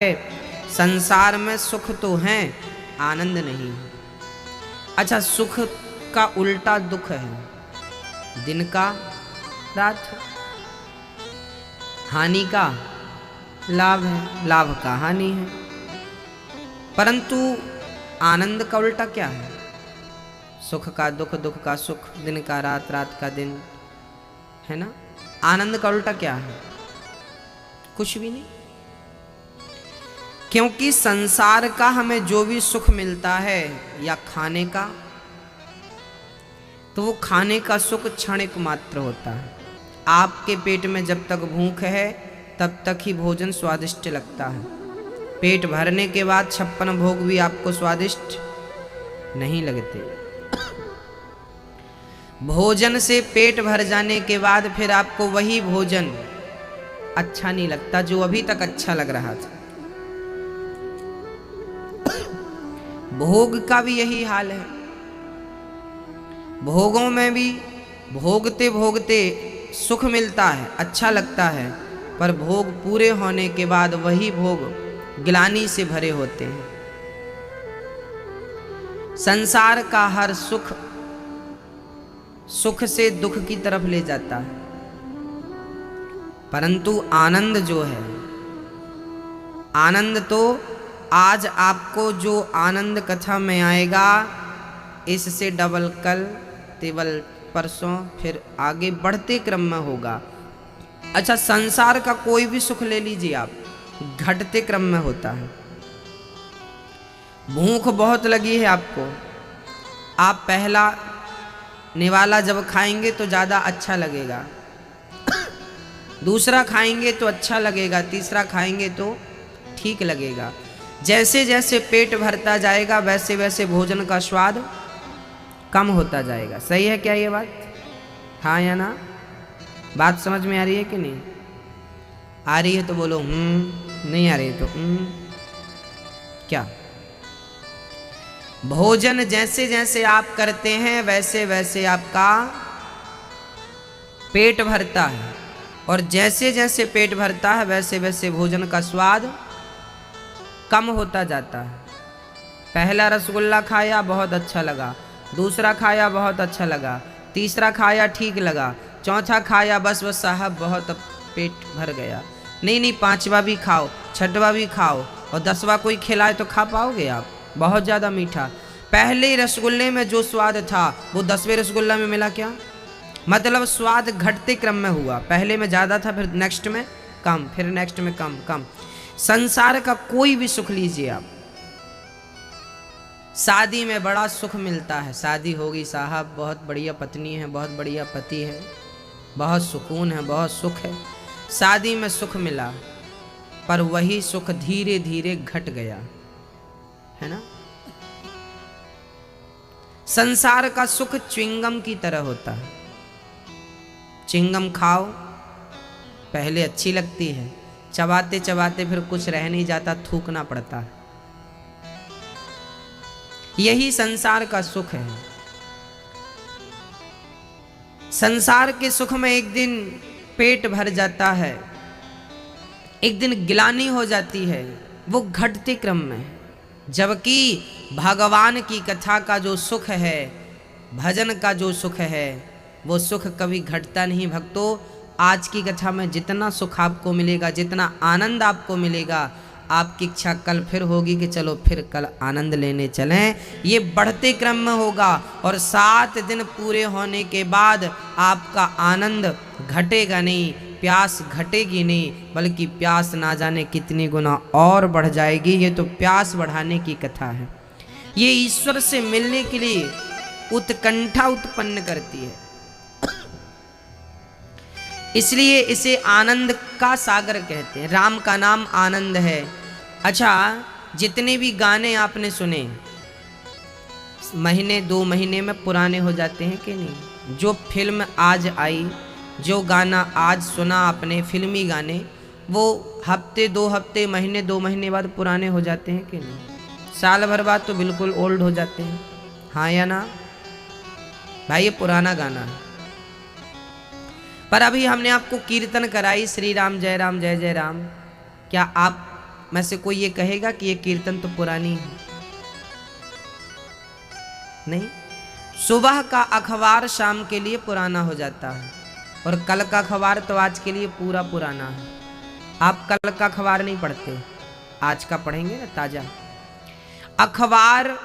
संसार में सुख तो है, आनंद नहीं है। अच्छा, सुख का उल्टा दुख है, दिन का रात है, हानि का लाभ है, लाभ का हानि है। परंतु आनंद का उल्टा क्या है? सुख का दुख, दुख का सुख, दिन का रात, रात का दिन, है ना। आनंद का उल्टा क्या है? कुछ भी नहीं। क्योंकि संसार का हमें जो भी सुख मिलता है या खाने का, तो वो खाने का सुख क्षणिक मात्र होता है। आपके पेट में जब तक भूख है तब तक ही भोजन स्वादिष्ट लगता है। पेट भरने के बाद 56 भोग भी आपको स्वादिष्ट नहीं लगते। भोजन से पेट भर जाने के बाद फिर आपको वही भोजन अच्छा नहीं लगता जो अभी तक अच्छा लग रहा था। भोग का भी यही हाल है। भोगों में भी भोगते भोगते सुख मिलता है, अच्छा लगता है, पर भोग पूरे होने के बाद वही भोग ग्लानि से भरे होते हैं। संसार का हर सुख सुख से दुख की तरफ ले जाता है, परंतु आनंद जो है, आनंद तो आज आपको जो आनंद कथा में आएगा, इससे डबल कल, तिबल परसों, फिर आगे बढ़ते क्रम में होगा। अच्छा, संसार का कोई भी सुख ले लीजिए आप, घटते क्रम में होता है। भूख बहुत लगी है आपको, आप पहला निवाला जब खाएंगे तो ज़्यादा अच्छा लगेगा, दूसरा खाएंगे तो अच्छा लगेगा, तीसरा खाएंगे तो ठीक लगेगा। जैसे जैसे पेट भरता जाएगा वैसे वैसे भोजन का स्वाद कम होता जाएगा। सही है क्या ये बात? हाँ या ना? बात समझ में आ रही है कि नहीं? आ रही है तो बोलो नहीं आ रही है तो क्या? भोजन जैसे जैसे आप करते हैं वैसे वैसे आपका पेट भरता है, और जैसे जैसे पेट भरता है वैसे वैसे भोजन का स्वाद कम होता जाता है। पहला रसगुल्ला खाया बहुत अच्छा लगा, दूसरा खाया बहुत अच्छा लगा, तीसरा खाया ठीक लगा, चौथा खाया बस बस साहब बहुत पेट भर गया। नहीं, पांचवा भी खाओ, छठवा भी खाओ, और 10वां कोई खिलाए तो खा पाओगे आप? बहुत ज़्यादा मीठा। पहले रसगुल्ले में जो स्वाद था वो 10वें रसगुल्ला में मिला क्या? मतलब स्वाद घटते क्रम में हुआ। पहले में ज़्यादा था, फिर नेक्स्ट में कम, फिर नेक्स्ट में कम कम। संसार का कोई भी सुख लीजिए आप, शादी में बड़ा सुख मिलता है, शादी होगी साहब, बहुत बढ़िया पत्नी है, बहुत बढ़िया पति है, बहुत सुकून है, बहुत सुख है, शादी में सुख मिला, पर वही सुख धीरे धीरे घट गया, है ना। संसार का सुख च्युइंगम की तरह होता है। च्युइंगम खाओ, पहले अच्छी लगती है, चबाते चबाते फिर कुछ रह नहीं जाता, थूकना पड़ता है। यही संसार का सुख है। संसार के सुख में एक दिन पेट भर जाता है, एक दिन ग्लानि हो जाती है, वो घटते क्रम में। जबकि भगवान की कथा का जो सुख है, भजन का जो सुख है, वो सुख कभी घटता नहीं भक्तों। आज की कथा में जितना सुख आपको मिलेगा, जितना आनंद आपको मिलेगा, आपकी इच्छा कल फिर होगी कि चलो फिर कल आनंद लेने चलें। ये बढ़ते क्रम में होगा, और 7 दिन पूरे होने के बाद आपका आनंद घटेगा नहीं, प्यास घटेगी नहीं, बल्कि प्यास ना जाने कितनी गुना और बढ़ जाएगी। ये तो प्यास बढ़ाने की कथा है। ये ईश्वर से मिलने के लिए उत्कंठा उत्पन्न करती है, इसलिए इसे आनंद का सागर कहते हैं। राम का नाम आनंद है। अच्छा, जितने भी गाने आपने सुने, महीने 2 महीने में पुराने हो जाते हैं कि नहीं? जो फिल्म आज आई, जो गाना आज सुना आपने, फिल्मी गाने, वो हफ्ते 2 हफ्ते, महीने 2 महीने बाद पुराने हो जाते हैं कि नहीं? साल भर बाद तो बिल्कुल ओल्ड हो जाते हैं। हाँ या ना भाई? ये पुराना गाना है। पर अभी हमने आपको कीर्तन कराई, श्री राम जय जय राम। क्या आप में से कोई ये कहेगा कि ये कीर्तन तो पुरानी है? नहीं। सुबह का अखबार शाम के लिए पुराना हो जाता है और कल का अखबार तो आज के लिए पूरा पुराना है। आप कल का अखबार नहीं पढ़ते, आज का पढ़ेंगे ना ताजा। अखबार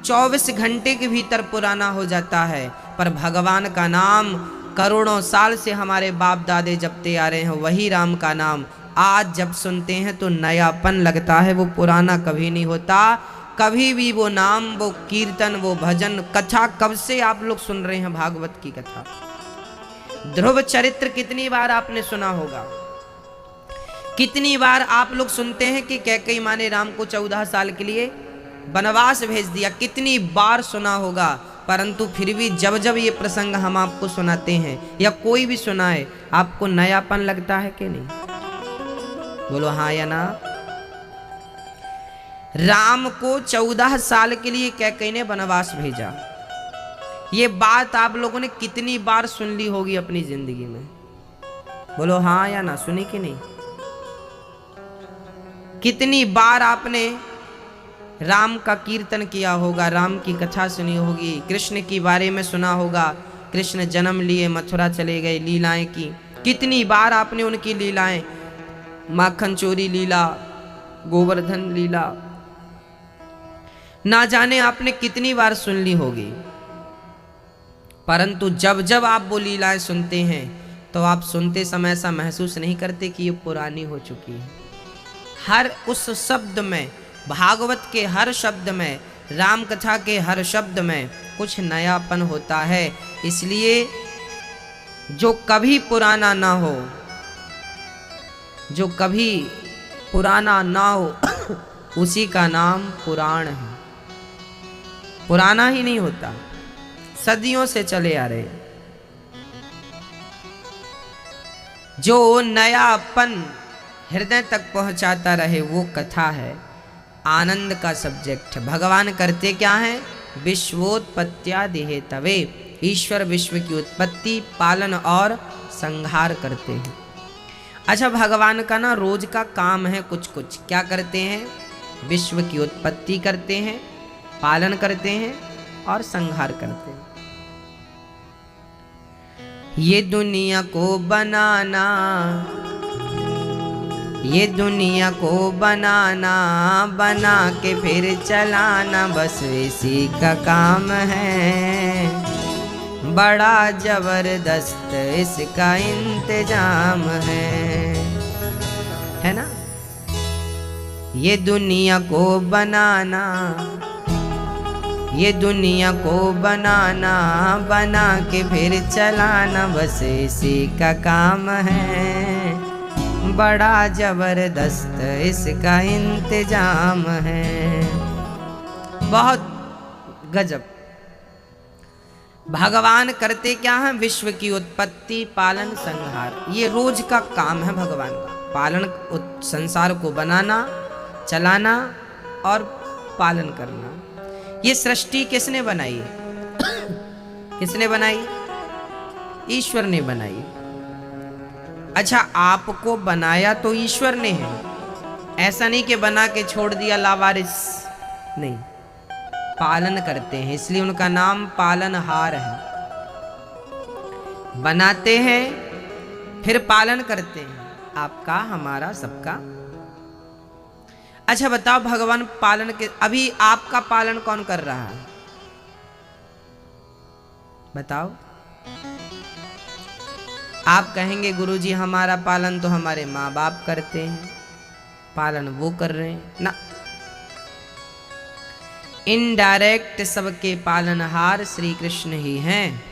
24 घंटे के भीतर पुराना हो जाता है, पर भगवान का नाम करोड़ों साल से हमारे बाप दादे जपते आ रहे हैं, वही राम का नाम आज जब सुनते हैं तो नयापन लगता है। वो पुराना कभी नहीं होता, कभी भी वो नाम, वो कीर्तन, वो भजन, कथा कब से आप लोग सुन रहे हैं? भागवत की कथा, ध्रुव चरित्र कितनी बार आपने सुना होगा? कितनी बार आप लोग सुनते हैं कि कैकेयी माँ ने राम को 14 साल के लिए वनवास भेज दिया? कितनी बार सुना होगा, परंतु फिर भी जब जब ये प्रसंग हम आपको सुनाते हैं या कोई भी सुनाए, आपको नयापन लगता है कि नहीं? बोलो हाँ या ना। राम को 14 साल के लिए कैकेयी ने वनवास भेजा। ये बात आप लोगों ने कितनी बार सुन ली होगी अपनी जिंदगी में? बोलो हाँ या ना, सुनी कि नहीं? कितनी बार आपने राम का कीर्तन किया होगा, राम की कथा सुनी होगी, कृष्ण के बारे में सुना होगा, कृष्ण जन्म लिए मथुरा चले गए, लीलाएं की। कितनी बार आपने उनकी लीलाएं, माखन चोरी लीला, गोवर्धन लीला, ना जाने आपने कितनी बार सुन ली होगी। परंतु जब जब आप वो लीलाएं सुनते हैं तो आप सुनते समय ऐसा महसूस नहीं करते कि ये पुरानी हो चुकी है। हर उस शब्द में, भागवत के हर शब्द में, राम कथा के हर शब्द में कुछ नयापन होता है। इसलिए जो कभी पुराना ना हो, जो कभी पुराना ना हो उसी का नाम पुराण है। पुराना ही नहीं होता, सदियों से चले आ रहे। जो नयापन हृदय तक पहुंचाता रहे वो कथा है, आनंद का सब्जेक्ट। भगवान करते क्या हैं? विश्वोत्पत्त्यादि हेतवे, ईश्वर विश्व की उत्पत्ति, पालन और संहार करते हैं। अच्छा, भगवान का ना रोज का काम है कुछ कुछ। क्या करते हैं? विश्व की उत्पत्ति करते हैं, पालन करते हैं और संहार करते हैं। ये दुनिया को बनाना, ये दुनिया को बनाना, बना के फिर चलाना, बस इसी का काम है। बड़ा जबरदस्त इसका इंतजाम है ना? ये दुनिया को बनाना, ये दुनिया को बनाना, बना के फिर चलाना, बस इसी का काम है। बड़ा जबरदस्त इसका इंतजाम है। बहुत गजब। भगवान करते क्या है? विश्व की उत्पत्ति, पालन, संहार। ये रोज का काम है भगवान का। पालन, संसार को बनाना, चलाना और पालन करना। ये सृष्टि किसने बनाई? किसने बनाई? ईश्वर ने बनाई। अच्छा, आपको बनाया तो ईश्वर ने है, ऐसा नहीं कि बना के छोड़ दिया लावारिस। नहीं, पालन करते हैं, इसलिए उनका नाम पालनहार है। बनाते हैं फिर पालन करते हैं, आपका, हमारा, सबका। अच्छा बताओ, भगवान पालन के, अभी आपका पालन कौन कर रहा है? बताओ। आप कहेंगे गुरुजी हमारा पालन तो हमारे माँ बाप करते हैं, पालन वो कर रहे हैं ना। इनडायरेक्ट सबके पालनहार श्री कृष्ण ही हैं,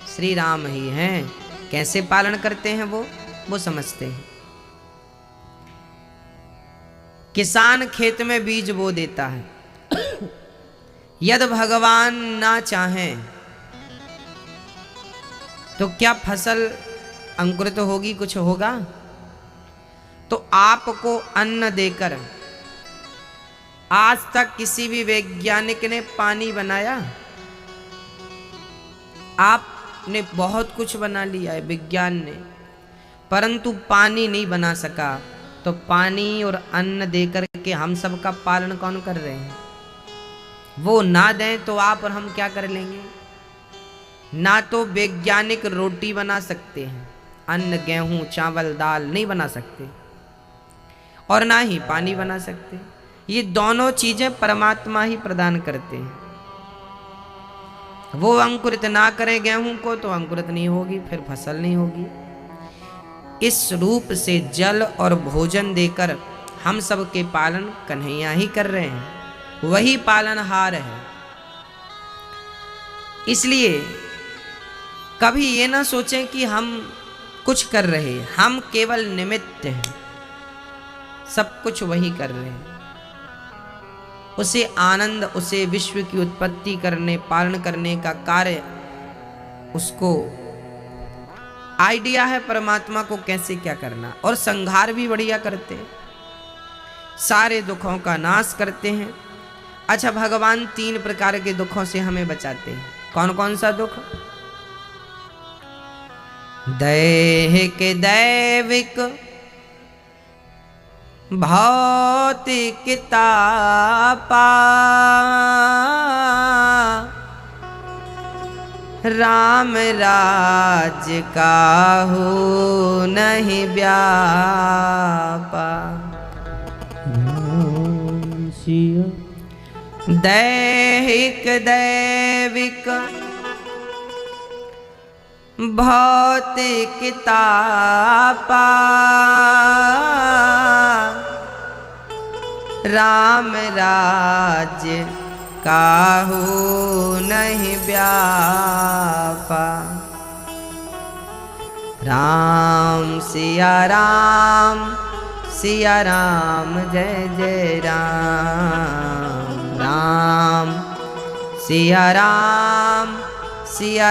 श्री राम ही हैं। कैसे पालन करते हैं वो समझते हैं। किसान खेत में बीज बो देता है, यदि भगवान ना चाहें तो क्या फसल अंकुरित होगी? कुछ होगा? तो आपको अन्न देकर आज तक किसी भी वैज्ञानिक ने पानी बनाया? आपने बहुत कुछ बना लिया है विज्ञान ने, परंतु पानी नहीं बना सका। तो पानी और अन्न देकर के हम सबका पालन कौन कर रहे हैं? वो ना दें तो आप और हम क्या कर लेंगे? ना तो वैज्ञानिक रोटी बना सकते हैं, अन्न गेहूं चावल दाल नहीं बना सकते, और ना ही पानी बना सकते। ये दोनों चीजें परमात्मा ही प्रदान करते हैं। वो अंकुरित ना करें गेहूं को तो अंकुरित नहीं होगी, फिर फसल नहीं होगी। इस रूप से जल और भोजन देकर हम सबके पालन कन्हैया ही कर रहे हैं, वही पालनहार है। इसलिए कभी ये ना सोचें कि हम कुछ कर रहे हैं, हम केवल निमित्त हैं, सब कुछ वही कर रहे हैं। उसे आनंद, उसे विश्व की उत्पत्ति करने पालन करने का कार्य उसको आइडिया है परमात्मा को कैसे क्या करना, और संहार भी बढ़िया करते हैं, सारे दुखों का नाश करते हैं। अच्छा, भगवान 3 प्रकार के दुखों से हमें बचाते हैं। कौन कौन सा दुख? दैहिक दैविक भौतिक तापा, राम राज काहू नहीं व्यापा। दैहिक दैविक भौतिक तापा, राम राज काहू नहीं व्यापा। राम सिया राम जय जय राम, राम सिया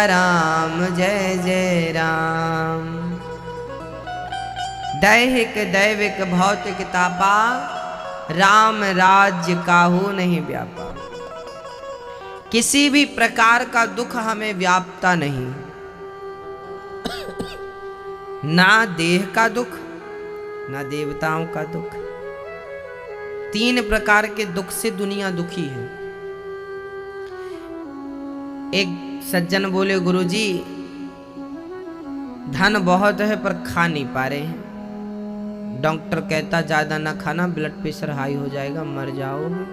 राम जय जय राम। दैहिक दैविक भौतिक तापा, राम राज्य काहू नहीं व्यापा। किसी भी प्रकार का दुख हमें व्यापता नहीं, ना देह का दुख ना देवताओं का दुख। 3 प्रकार के दुख से दुनिया दुखी है। एक सज्जन बोले, गुरुजी धन बहुत है पर खा नहीं पा रहे हैं। डॉक्टर कहता ज्यादा ना खाना, ब्लड प्रेशर हाई हो जाएगा, मर जाओगे।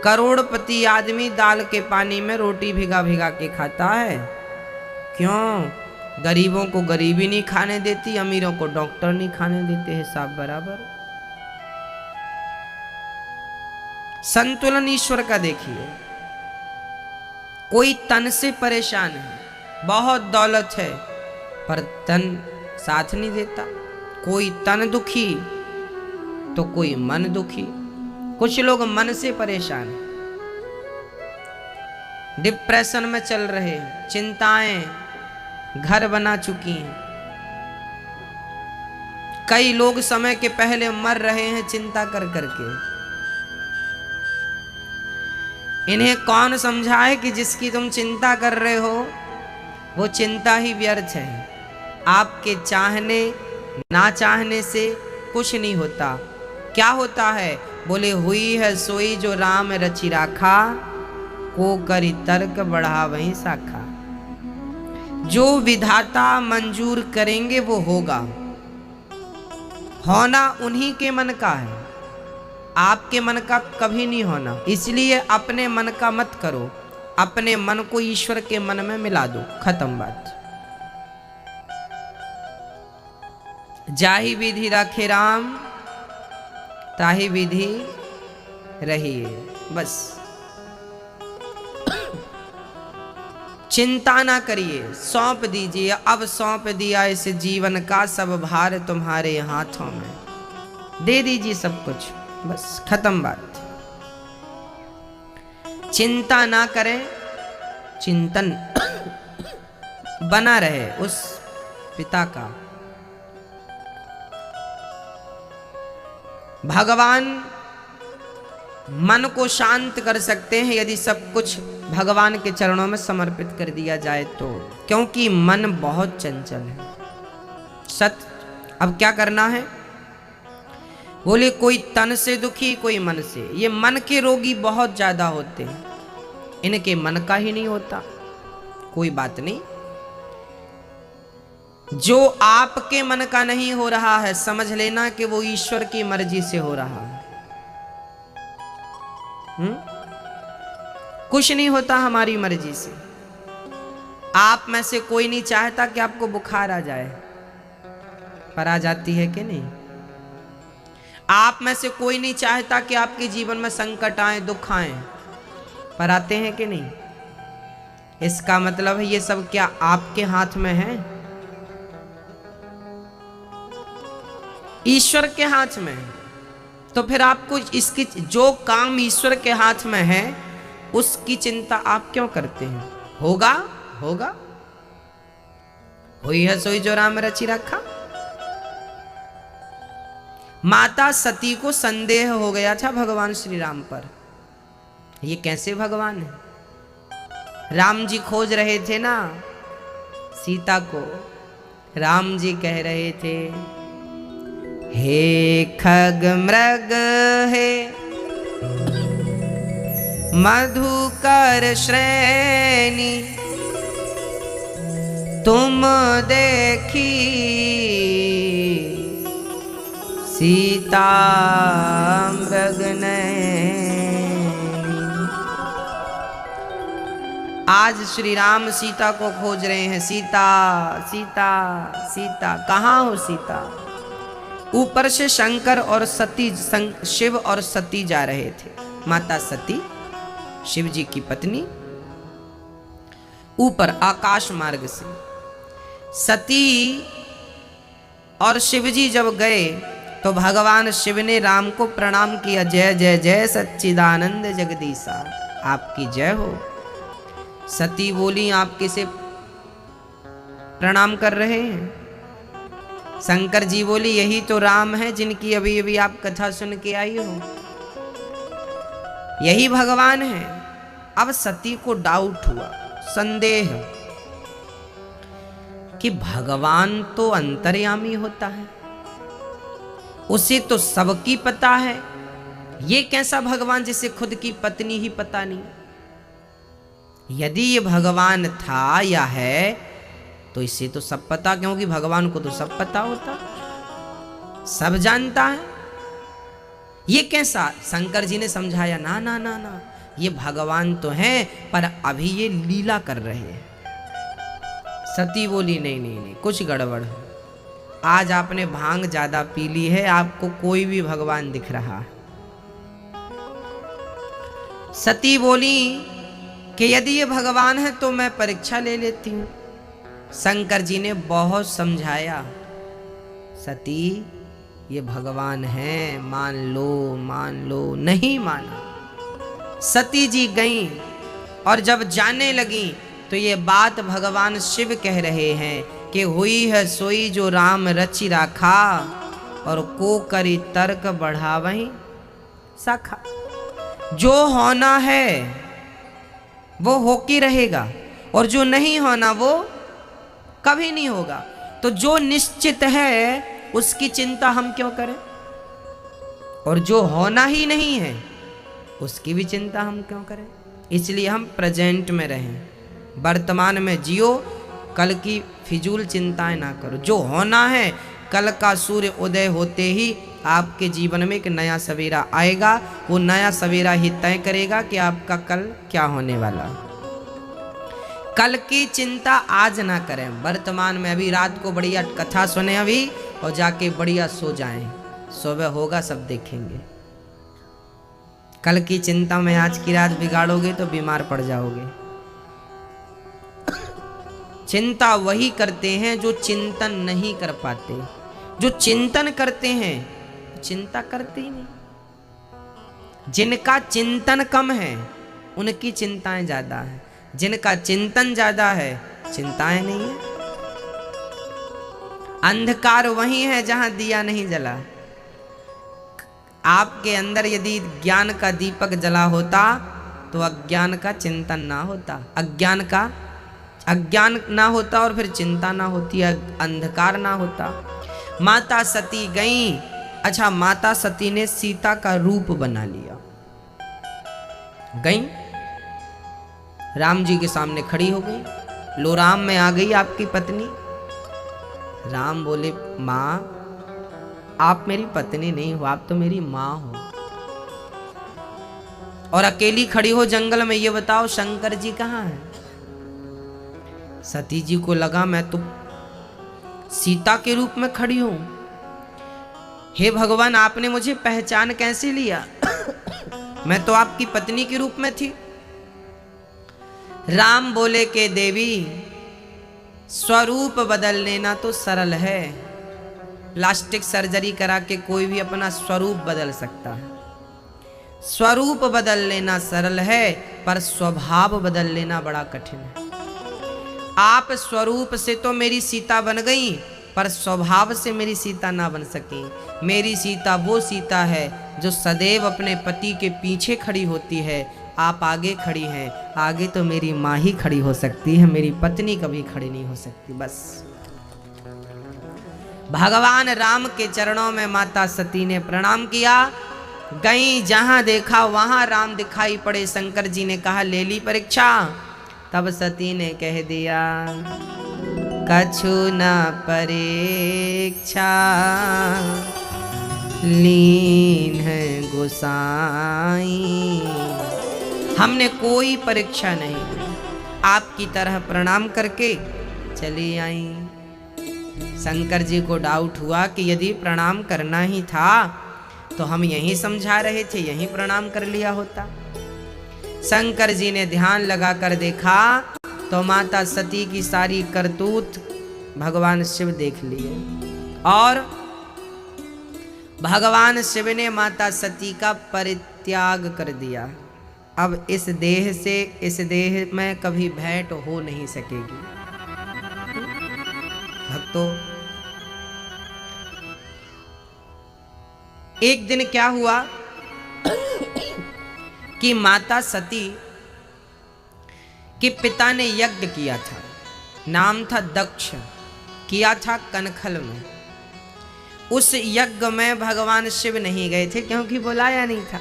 करोड़पति आदमी दाल के पानी में रोटी भिगा भिगा के खाता है। क्यों? गरीबों को गरीबी नहीं खाने देती, अमीरों को डॉक्टर नहीं खाने देते, हिसाब बराबर। संतुलन ईश्वर का देखिए। कोई तन से परेशान है, बहुत दौलत है पर तन साथ नहीं देता। कोई तन दुखी तो कोई मन दुखी। कुछ लोग मन से परेशान हैं, डिप्रेशन में चल रहे हैं, चिंताएं घर बना चुकी हैं। कई लोग समय के पहले मर रहे हैं चिंता कर करके। इन्हें कौन समझाए कि जिसकी तुम चिंता कर रहे हो वो चिंता ही व्यर्थ है। आपके चाहने ना चाहने से कुछ नहीं होता। क्या होता है? बोले हुई है सोई जो राम रचि राखा, को करी तर्क बढ़ा वहीं शाखा। जो विधाता मंजूर करेंगे वो होगा। होना उन्हीं के मन का है, आपके मन का कभी नहीं होना। इसलिए अपने मन का मत करो, अपने मन को ईश्वर के मन में मिला दो, खत्म बात। जाहि विधि रखे राम, ताहि विधि रहिए। बस चिंता ना करिए, सौंप दीजिए। अब सौंप दिया इस जीवन का सब भार तुम्हारे हाथों में, दे दीजिए सब कुछ, बस खत्म बात। चिंता ना करें, चिंतन बना रहे उस पिता का। भगवान मन को शांत कर सकते हैं यदि सब कुछ भगवान के चरणों में समर्पित कर दिया जाए तो, क्योंकि मन बहुत चंचल है। सत्य। अब क्या करना है? बोले कोई तन से दुखी, कोई मन से। ये मन के रोगी बहुत ज्यादा होते हैं, इनके मन का ही नहीं होता। कोई बात नहीं, जो आपके मन का नहीं हो रहा है समझ लेना कि वो ईश्वर की मर्जी से हो रहा है। कुछ नहीं होता हमारी मर्जी से। आप में से कोई नहीं चाहता कि आपको बुखार आ जाए, पर आ जाती है कि नहीं? आप में से कोई नहीं चाहता कि आपके जीवन में संकट आए, दुख आए, पर आते हैं कि नहीं? इसका मतलब है ये सब क्या आपके हाथ में है? ईश्वर के हाथ में है। तो फिर आपको इसकी, जो काम ईश्वर के हाथ में है उसकी चिंता आप क्यों करते हैं? होगा होगा, हुई है सोई जो राम रचि रखा। माता सती को संदेह हो गया था भगवान श्री राम पर, ये कैसे भगवान है? राम जी खोज रहे थे ना सीता को। राम जी कह रहे थे, हे खग मृग हे मधुकर श्रेणी, तुम देखी सीता मृग नैनी। आज श्री राम सीता को खोज रहे हैं। सीता सीता सीता, कहाँ हो सीता? ऊपर से शंकर और सती, शिव और सती जा रहे थे। माता सती शिव जी की पत्नी, ऊपर आकाश मार्ग से। सती और शिव जी जब गए तो भगवान शिव ने राम को प्रणाम किया। जय जय जय सच्चिदानंद जगदीशा, आपकी जय हो। सती बोली, आप किसे प्रणाम कर रहे हैं? शंकर जी बोली, यही तो राम है जिनकी अभी अभी आप कथा सुन के आई हो, यही भगवान है। अब सती को डाउट हुआ, संदेह, कि भगवान तो अंतर्यामी होता है, उसे तो सबकी पता है, ये कैसा भगवान जिसे खुद की पत्नी ही पता नहीं? यदि ये भगवान था या है तो इसे तो सब पता, क्योंकि भगवान को तो सब पता होता, सब जानता है। ये कैसा? शंकर जी ने समझाया, ना ना ना ना, ये भगवान तो हैं पर अभी ये लीला कर रहे हैं। सती बोली, नहीं नहीं नहीं, कुछ गड़बड़ है। आज आपने भांग ज्यादा पी ली है, आपको कोई भी भगवान दिख रहा है। सती बोली कि यदि ये भगवान है तो मैं परीक्षा ले लेती हूं। शंकर जी ने बहुत समझाया, सती ये भगवान है, मान लो मान लो। नहीं माना। सती जी गईं और जब जाने लगी तो ये बात भगवान शिव कह रहे हैं कि हुई है सोई जो राम रचि राखा, और को करी तर्क बढ़ावहीं सखा। जो होना है वो होके रहेगा, और जो नहीं होना वो कभी नहीं होगा। तो जो निश्चित है उसकी चिंता हम क्यों करें, और जो होना ही नहीं है उसकी भी चिंता हम क्यों करें? इसलिए हम प्रेजेंट में रहें, वर्तमान में जियो, कल की फिजूल चिंताएं ना करो। जो होना है, कल का सूर्य उदय होते ही आपके जीवन में एक नया सवेरा आएगा। वो नया सवेरा ही तय करेगा कि आपका कल क्या होने वाला। कल की चिंता आज ना करें, वर्तमान में अभी रात को बढ़िया कथा सुने अभी, और जाके बढ़िया सो जाएं। सुबह होगा सब देखेंगे। कल की चिंता में आज की रात बिगाड़ोगे तो बीमार पड़ जाओगे। चिंता वही करते हैं जो चिंतन नहीं कर पाते। जो चिंतन करते हैं चिंता करते ही नहीं। जिनका चिंतन कम है उनकी चिंताएं ज्यादा है, जिनका चिंतन ज्यादा है चिंताएं नहीं है। अंधकार वही है जहां दिया नहीं जला। आपके अंदर यदि ज्ञान का दीपक जला होता तो अज्ञान का चिंतन ना होता, अज्ञान ना होता, और फिर चिंता ना होती, अंधकार ना होता। माता सती गईं अच्छा, माता सती ने सीता का रूप बना लिया, गई राम जी के सामने खड़ी हो गई। लो राम, मैं आ गई आपकी पत्नी। राम बोले, माँ आप मेरी पत्नी नहीं हो, आप तो मेरी माँ हो, और अकेली खड़ी हो जंगल में। ये बताओ शंकर जी कहाँ हैं? सती जी को लगा मैं तो सीता के रूप में खड़ी हूं, हे भगवान आपने मुझे पहचान कैसे लिया? मैं तो आपकी पत्नी के रूप में थी। राम बोले कि देवी, स्वरूप बदल लेना तो सरल है, प्लास्टिक सर्जरी करा के कोई भी अपना स्वरूप बदल सकता है। स्वरूप बदल लेना सरल है, पर स्वभाव बदल लेना बड़ा कठिन है। आप स्वरूप से तो मेरी सीता बन गई, पर स्वभाव से मेरी सीता ना बन सकी। मेरी सीता वो सीता है जो सदैव अपने पति के पीछे खड़ी होती है। आप आगे खड़ी हैं, आगे तो मेरी माँ ही खड़ी हो सकती है, मेरी पत्नी कभी खड़ी नहीं हो सकती। बस भगवान राम के चरणों में माता सती ने प्रणाम किया। गई जहां देखा वहां राम दिखाई पड़े। शंकर जी ने कहा ले ली परीक्षा। तब सती ने कह दिया, कछु न परीक्षा लीन है गोसाई। हमने कोई परीक्षा नहीं ली, आपकी तरह प्रणाम करके चली आई। शंकर जी को डाउट हुआ कि यदि प्रणाम करना ही था तो हम यहीं समझा रहे थे, यहीं प्रणाम कर लिया होता। शंकर जी ने ध्यान लगाकर देखा तो माता सती की सारी करतूत भगवान शिव देख लिए, और भगवान शिव ने माता सती का परित्याग कर दिया। अब इस देह से इस देह में कभी भेंट हो नहीं सकेगी। भक्तों, एक दिन क्या हुआ कि माता सती के पिता ने यज्ञ किया था, नाम था दक्ष, किया था कनखल में। उस यज्ञ में भगवान शिव नहीं गए थे क्योंकि बुलाया नहीं था।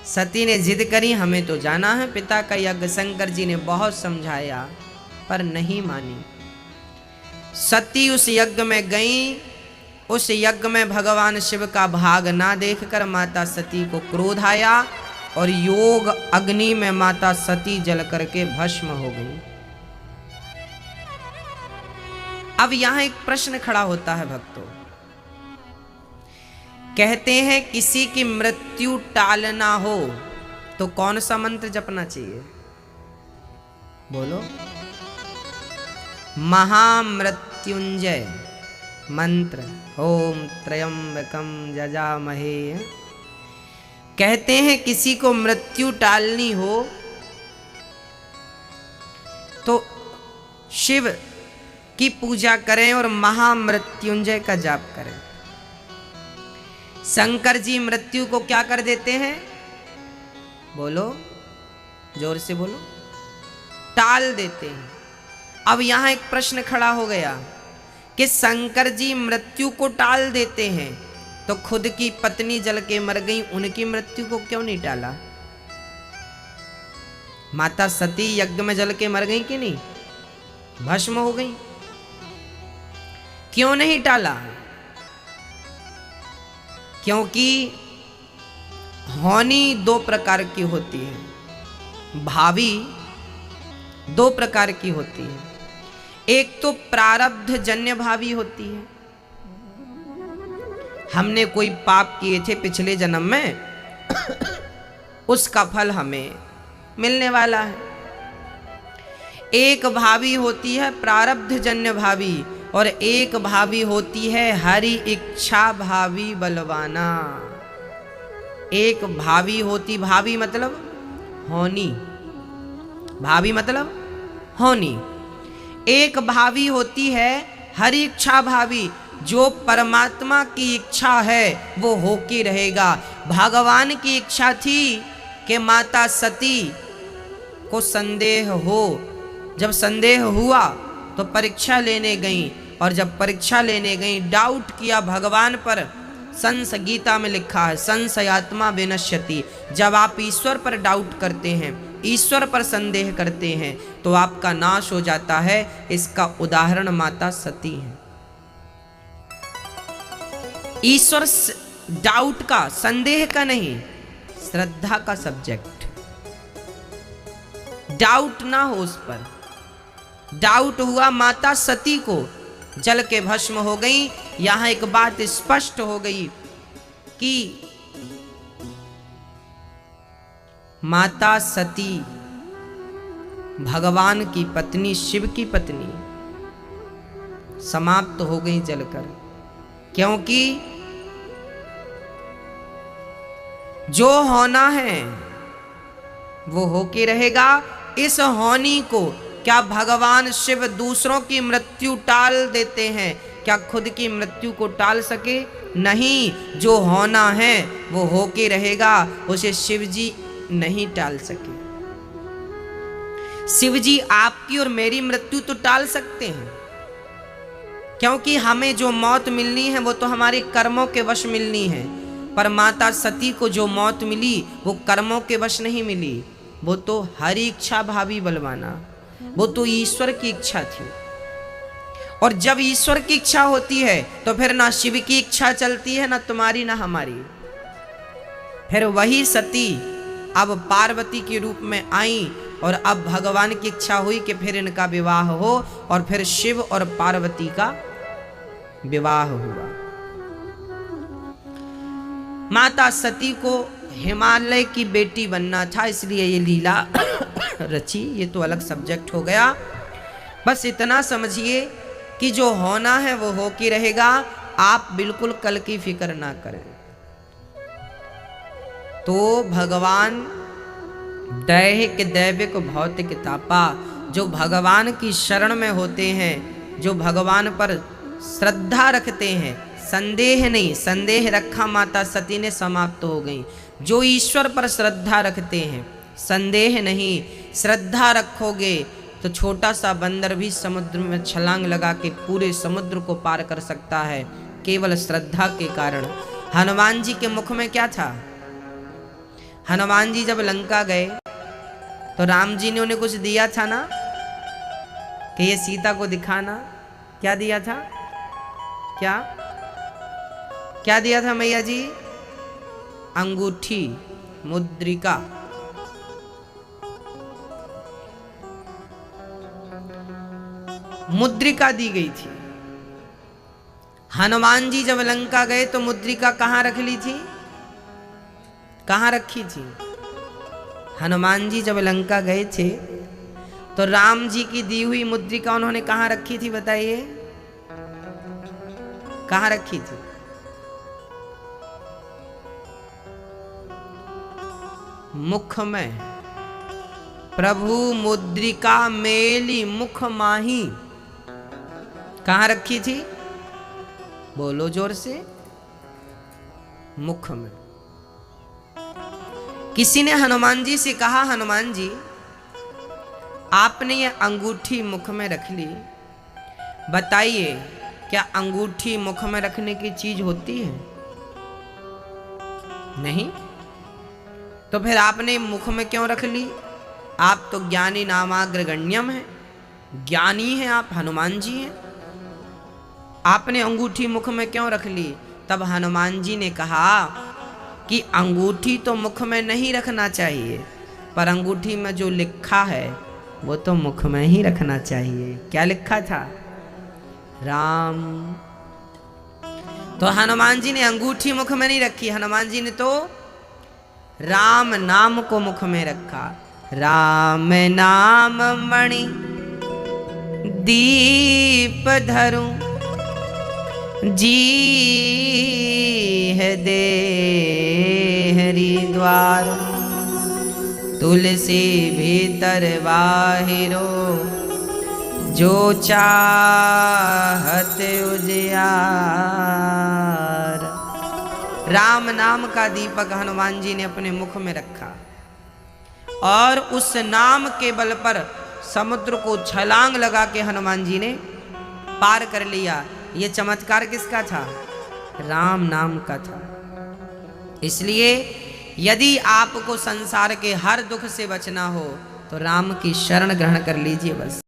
सती ने जिद करी हमें तो जाना है पिता का यज्ञ। शंकर जी ने बहुत समझाया पर नहीं मानी। सती उस यज्ञ में गई। उस यज्ञ में भगवान शिव का भाग ना देखकर माता सती को क्रोध आया और योग अग्नि में माता सती जल करके भस्म हो गई। अब यहां एक प्रश्न खड़ा होता है भक्तों। कहते हैं किसी की मृत्यु टालना हो तो कौन सा मंत्र जपना चाहिए? बोलो। महामृत्युंजय मंत्र, ओम त्र्यंबकम जजामहे। कहते हैं किसी को मृत्यु टालनी हो तो शिव की पूजा करें और महामृत्युंजय का जाप करें। शंकर जी मृत्यु को क्या कर देते हैं? बोलो, जोर से बोलो। टाल देते हैं। अब यहां एक प्रश्न खड़ा हो गया कि शंकर जी मृत्यु को टाल देते हैं तो खुद की पत्नी जल के मर गई, उनकी मृत्यु को क्यों नहीं टाला? माता सती यज्ञ में जल के मर गई कि नहीं? भस्म हो गई। क्यों नहीं टाला? क्योंकि होनी दो प्रकार की होती है, भावी दो प्रकार की होती है। एक तो प्रारब्ध जन्य भावी होती है, हमने कोई पाप किए थे पिछले जन्म में उसका फल हमें मिलने वाला है। एक भावी होती है प्रारब्ध जन्य भावी, और एक भावी होती है हरि इच्छा भावी बलवाना। एक भावी होती, भावी मतलब होनी, भावी मतलब होनी। एक भावी होती है हरि इच्छा भावी, जो परमात्मा की इच्छा है वो होके रहेगा। भगवान की इच्छा थी कि माता सती को संदेह हो। जब संदेह हुआ तो परीक्षा लेने गई, और जब परीक्षा लेने गई डाउट किया भगवान पर संस गीता में लिखा है, संशयात्मा विनश्यति। जब आप ईश्वर पर डाउट करते हैं, ईश्वर पर संदेह करते हैं, तो आपका नाश हो जाता है। इसका उदाहरण माता सती है। ईश्वर डाउट का, संदेह का नहीं, श्रद्धा का सब्जेक्ट। डाउट ना हो उस पर। डाउट हुआ, माता सती को जल के भस्म हो गई। यहां एक बात स्पष्ट हो गई कि माता सती भगवान की पत्नी, शिव की पत्नी, समाप्त हो गई जलकर। क्योंकि जो होना है वो होके रहेगा। इस होनी को क्या भगवान शिव दूसरों की मृत्यु टाल देते हैं? क्या खुद की मृत्यु को टाल सके? नहीं, जो होना है वो होके रहेगा, उसे शिव जी नहीं टाल सके। शिव जी आपकी और मेरी मृत्यु तो टाल सकते हैं, क्योंकि हमें जो मौत मिलनी है वो तो हमारे कर्मों के वश मिलनी है। पर माता सती को जो मौत मिली वो कर्मों के वश नहीं मिली, वो तो हरि इच्छा भावी बलवाना, वो तो ईश्वर की इच्छा थी। और जब ईश्वर की इच्छा होती है तो फिर ना शिव की इच्छा चलती है, ना तुम्हारी ना हमारी। फिर वही सती अब पार्वती के रूप में आई और अब भगवान की इच्छा हुई कि फिर इनका विवाह हो, और फिर शिव और पार्वती का विवाह हुआ। माता सती को हिमालय की बेटी बनना था, इसलिए ये लीला रची। ये तो अलग सब्जेक्ट हो गया। बस इतना समझिए कि जो होना है वो हो के रहेगा। आप बिल्कुल कल की फिक्र ना करें। तो भगवान दैहिक दैविक भौतिक तापा, जो भगवान की शरण में होते हैं, जो भगवान पर श्रद्धा रखते हैं, संदेह नहीं, संदेह रखा माता सती ने, समाप्त हो गई। जो ईश्वर पर श्रद्धा रखते हैं, संदेह नहीं, श्रद्धा रखोगे तो छोटा सा बंदर भी समुद्र में छलांग लगा के पूरे समुद्र को पार कर सकता है, केवल श्रद्धा के कारण। हनुमान जी के मुख में क्या था? हनुमान जी जब लंका गए तो राम जी ने उन्हें कुछ दिया था ना, कि ये सीता को दिखाना। क्या दिया था? क्या क्या दिया था मैया जी? अंगूठी, मुद्रिका। मुद्रिका दी गई थी। हनुमान जी जब लंका गए तो मुद्रिका कहां रख ली थी? कहां रखी थी? हनुमान जी जब लंका गए थे तो राम जी की दी हुई मुद्रिका उन्होंने कहां रखी थी? बताइए, कहां रखी थी? मुख में। प्रभु मुद्रिका मेली मुख माही। कहां रखी थी? बोलो जोर से। मुख में। किसी ने हनुमान जी से कहा, हनुमान जी आपने ये अंगूठी मुख में रख ली, बताइए क्या अंगूठी मुख में रखने की चीज होती है? नहीं। तो फिर आपने मुख में क्यों रख ली? आप तो ज्ञानी नामाग्रगण्यम है, ज्ञानी हैं आप, हनुमान जी हैं। आपने अंगूठी मुख में क्यों रख ली? तब हनुमान जी ने कहा कि अंगूठी तो मुख में नहीं रखना चाहिए, पर अंगूठी में जो लिखा है वो तो मुख में ही रखना चाहिए। क्या लिखा था? राम। तो हनुमान जी ने अंगूठी मुख में नहीं रखी, हनुमान जी ने तो राम नाम को मुख में रखा। राम नाम मणि दीप धरूं, जी है देहरी द्वार, तुलसी भीतर बाहिरो, जो चाहत उजियार। राम नाम का दीपक हनुमान जी ने अपने मुख में रखा और उस नाम के बल पर समुद्र को छलांग लगा के हनुमान जी ने पार कर लिया। ये चमत्कार किसका था? राम नाम का था। इसलिए यदि आपको संसार के हर दुख से बचना हो तो राम की शरण ग्रहण कर लीजिए बस।